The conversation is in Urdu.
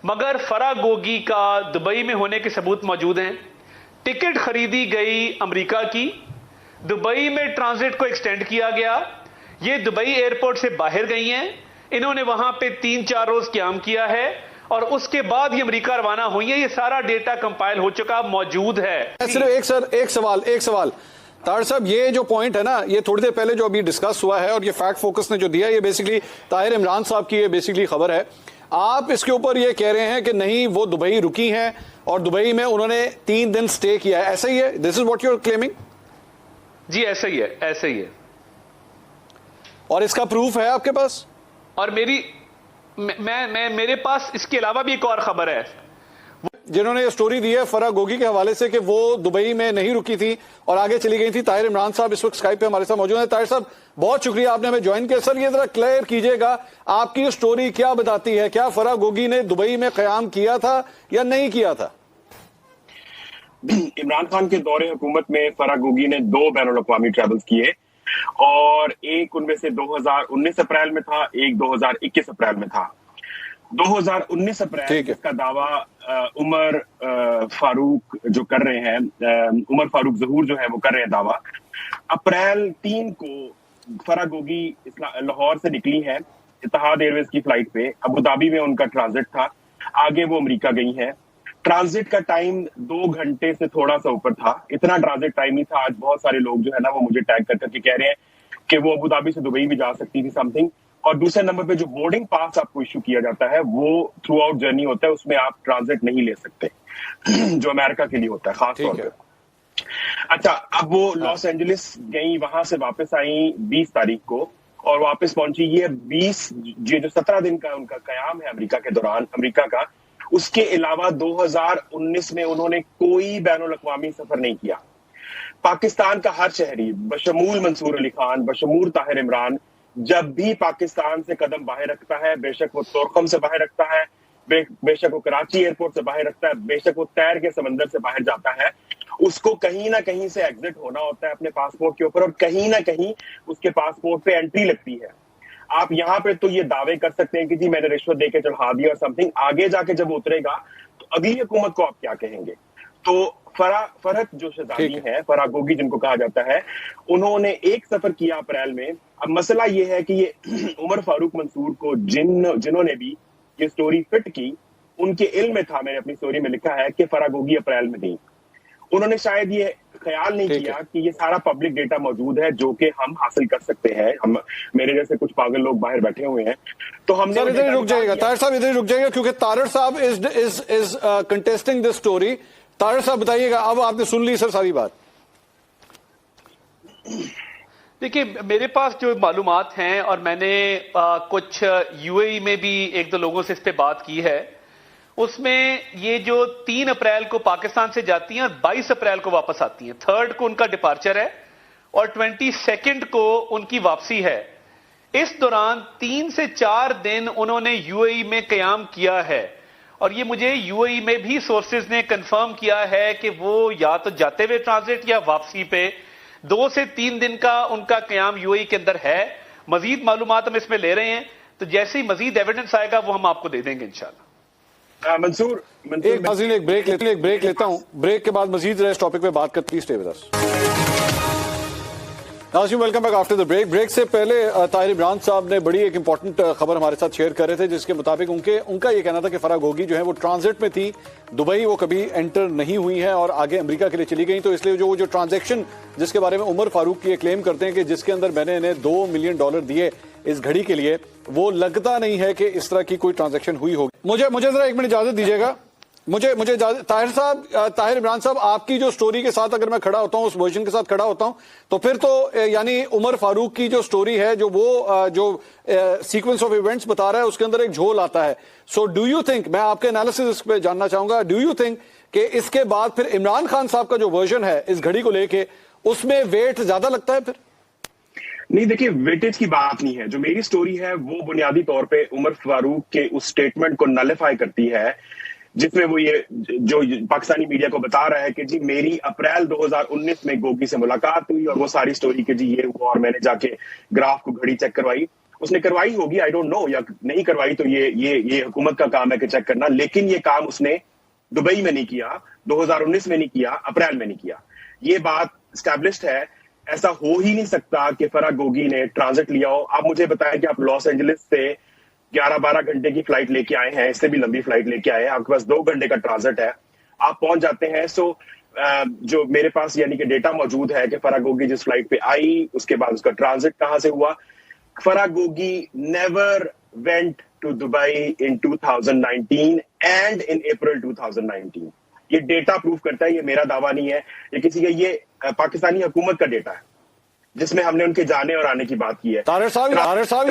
مگر فرا گوگی کا دبئی میں ہونے کے ثبوت موجود ہیں. ٹکٹ خریدی گئی امریکہ کی, دبئی میں ٹرانزٹ کو ایکسٹینڈ کیا گیا, یہ دبئی ایئرپورٹ سے باہر گئی ہیں, انہوں نے وہاں پہ 3-4 روز قیام کیا ہے اور اس کے بعد یہ امریکہ روانہ ہوئی ہیں. یہ سارا ڈیٹا کمپائل ہو چکا, موجود ہے. صرف ایک سوال طاہر صاحب, یہ جو پوائنٹ ہے نا, یہ تھوڑی دیر پہلے جو ابھی ڈسکس ہوا ہے اور یہ فیکٹ فوکس نے جو دیا, یہ بیسیکلی طاہر عمران صاحب کی یہ بیسیکلی خبر ہے. آپ اس کے اوپر یہ کہہ رہے ہیں کہ نہیں وہ دبئی رکی ہیں اور دبئی میں انہوں نے 3 دن سٹے کیا ہے, ایسا ہی ہے؟ This is what you are claiming? جی ایسا ہی ہے, ایسا ہی ہے. اور اس کا پروف ہے آپ کے پاس؟ اور میرے پاس اس کے علاوہ بھی ایک اور خبر ہے. جنہوں نے یہ سٹوری دی ہے فرا گوگی کے حوالے سے کہ وہ دبئی میں نہیں رکی تھی اور آگے چلی گئی تھی, طاہر عمران صاحب اس وقت اسکائپ پہ ہمارے ساتھ موجود ہیں. طاہر صاحب بہت شکریہ آپ نے ہمیں جوائن کیا. سر یہ ذرا کلیئر کیجئے گا, آپ کی سٹوری کیا بتاتی ہے؟ کیا فرا گوگی نے دبئی میں قیام کیا تھا یا نہیں کیا تھا؟ عمران خان کے دور حکومت میں فرا گوگی نے 2 بین الاقوامی ٹریولز کیے, اور ایک ان میں سے 2019 اپریل میں تھا, ایک 2021 اپریل میں تھا. 2019 اپریل جس کا دعویٰ عمر فاروق جو کر رہے ہیں, عمر فاروق ظہور جو ہے وہ کر رہے ہیں دعویٰ. اپریل 3 کو فرا گوگی لاہور سے نکلی ہیں اتحاد ایئر ویز کی فلائٹ پہ, ابوظہبی میں ان کا ٹرانزٹ تھا, آگے وہ امریکہ گئی ہیں. ٹرانزٹ کا ٹائم 2 گھنٹے سے تھوڑا سا اوپر تھا, اتنا ٹرانزٹ ٹائم ہی تھا. آج بہت سارے لوگ جو ہے نا وہ مجھے ٹیگ کر کے کہہ رہے ہیں کہ وہ ابوظہبی سے دبئی بھی جا سکتی تھی سم تھنگ. اور دوسرے نمبر پہ جو بورڈنگ پاس آپ کو ایشو کیا جاتا ہے وہ تھرو آؤٹ جرنی ہوتا ہے, اس میں آپ ٹرانزٹ نہیں لے سکتے جو امریکہ کے لیے ہوتا ہے خاص طور پہ. اچھا, اب وہ لاس اینجلس گئیں, وہاں سے واپس آئیں 20 تاریخ کو اور واپس پہنچی. یہ جو 17 دن کا ان کا قیام ہے امریکہ کے دوران, امریکہ کا, اس کے علاوہ 2019 میں انہوں نے کوئی بین الاقوامی سفر نہیں کیا. پاکستان کا ہر شہری بشمول منصور علی خان, بشمول طاہر عمران, جب بھی پاکستان سے قدم باہر رکھتا ہے, بے شک وہ طورخم سے باہر رکھتا ہے, بے شک وہ کراچی ایئرپورٹ سے باہر رکھتا ہے, بے شک وہ تیر کے سمندر سے باہر جاتا ہے, اس کو کہیں نہ کہیں سے ایگزٹ ہونا ہوتا ہے اپنے پاسپورٹ کے اوپر, اور کہیں نہ کہیں اس کے پاسپورٹ پہ انٹری لگتی ہے. آپ یہاں پہ تو یہ دعوے کر سکتے ہیں کہ جی میں نے رشوت دے کے چڑھا دیا اور سم تھنگ, آگے جا کے جب اترے گا تو اگلی حکومت کو آپ کیا کہیں گے؟ تو فرحت جو شہزادی ہیں, فرا گوگی جن کو کہا جاتا ہے, انہوں نے ایک سفر کیا اپریل میں. اب مسئلہ یہ ہے کہ یہ عمر فاروق منصور کو جنہوں نے بھی یہ سٹوری فٹ کی, ان کے علم میں تھا, میں نے اپنی سٹوری میں لکھا ہے کہ فرا گوگی اپریل میں نہیں. انہوں نے شاید یہ خیال نہیں کیا کہ یہ سارا پبلک ڈیٹا موجود ہے جو کہ ہم حاصل کر سکتے ہیں, ہم میرے جیسے کچھ پاگل لوگ باہر بیٹھے ہوئے ہیں. تو ہم نے ادھر ہی رک جائے گا طاہر صاحب, ادھر ہی رک جائے گا کیونکہ طاہر صاحب از کنٹیسٹنگ دس سٹوری. طاہر صاحب بتائیے گا, اب آپ نے سن لی سر ساری بات. دیکھیے میرے پاس جو معلومات ہیں, اور میں نے کچھ یو اے ای میں بھی 1-2 لوگوں سے اس پہ بات کی ہے, اس میں یہ جو 3 اپریل کو پاکستان سے جاتی ہیں اور 22 اپریل کو واپس آتی ہیں, 3rd کو ان کا ڈپارچر ہے اور 22 کو ان کی واپسی ہے. اس دوران 3 سے 4 دن انہوں نے یو اے ای میں قیام کیا ہے, اور یہ مجھے یو اے ای میں بھی سورسز نے کنفرم کیا ہے کہ وہ یا تو جاتے ہوئے ٹرانزٹ یا واپسی پہ 2 سے 3 دن کا ان کا قیام یو اے ای کے اندر ہے. مزید معلومات ہم اس میں لے رہے ہیں, تو جیسے ہی مزید ایویڈنس آئے گا وہ ہم آپ کو دے دیں گے انشاءاللہ. منصور ایک بریک لیتا ہوں, بریک کے بعد مزید اس ٹاپک پہ بات کرتے. Please stay with us. ناظرین welcome back after the break. Break سے پہلے طاہر عمران صاحب نے بڑی ایک امپورٹنٹ خبر ہمارے ساتھ شیئر کر رہے تھے, جس کے مطابق ان کا یہ کہنا تھا کہ فرا گوگی جو ہے وہ ٹرانزٹ میں تھی, دبئی وہ کبھی انٹر نہیں ہوئی ہے اور آگے امریکہ کے لیے چلی گئی. تو اس لیے جو ٹرانزیکشن جس کے بارے میں عمر فاروق کی یہ کلیم کرتے ہیں کہ جس کے اندر میں نے انہیں $2 ملین دیے اس گھڑی کے لیے, وہ لگتا نہیں ہے کہ اس طرح کی کوئی ٹرانزیکشن ہوئی ہوگی. مجھے ذرا 1 منٹ اجازت دیجیے گا. مجھے طاہر عمران صاحب, آپ کی جو سٹوری کے ساتھ اگر میں کھڑا ہوتا ہوں, اس ورژن کے ساتھ کھڑا ہوتا ہوں, تو پھر تو یعنی عمر فاروق کی جو سٹوری ہے, جو سیکوینس آف ایونٹس بتا رہا ہے, اس کے اندر ایک جھول آتا ہے. سو ڈو یو تھنک, میں آپ کے انالیسس اس پہ جاننا چاہوں گا, ڈو یو تھنک کہ اس کے بعد پھر عمران خان صاحب کا جو ورژن ہے اس گھڑی کو لے کے, اس میں ویٹ زیادہ لگتا ہے پھر؟ نہیں دیکھیے, ویٹیج کی بات نہیں ہے. جو میری سٹوری ہے وہ بنیادی طور پہ عمر فاروق کے اس سٹیٹمنٹ کو نلیفائی کرتی ہے, جس میں وہ یہ جو پاکستانی میڈیا کو بتا رہا ہے کہ جی میری اپریل 2019 میں گوگی سے ملاقات ہوئی اور وہ ساری سٹوری کہ جی یہ ہوا اور میں نے جا کے گراف کو گھڑی چیک کروائی. اس نے کروائی ہوگی, آئی ڈونٹ نو, یا نہیں کروائی تو یہ حکومت کا کام ہے کہ چیک کرنا, لیکن یہ کام اس نے دبئی میں نہیں کیا, 2019 میں نہیں کیا, اپریل میں نہیں کیا. یہ بات اسٹیبلشڈ ہے. ایسا ہو ہی نہیں سکتا کہ فرح گوگی نے ٹرانزٹ لیا ہو. آپ مجھے بتائیں کہ آپ لاس اینجلس سے 11-12 گھنٹے کی فلائٹ لے کے آئے ہیں, اس سے بھی لمبی فلائٹ لے کے آئے ہیں, آپ کے پاس 2 گھنٹے کا ٹرانزٹ ہے, آپ پہنچ جاتے ہیں. سو جو میرے پاس یعنی کہ ڈیٹا موجود ہے کہ فرح گوگی جس فلائٹ پہ آئی, اس کے بعد اس کا ٹرانزٹ کہاں سے ہوا. Farah Gogi never went to Dubai in 2019 and in April 2019. یہ ڈیٹا پروف کرتا ہے, یہ میرا دعویٰ نہیں ہے, یہ کسی کا, یہ پاکستانی حکومت کا ڈیٹا ہے جس میں ہم نے ان کے جانے اور آنے کی بات کی ہے. طاہر صاحب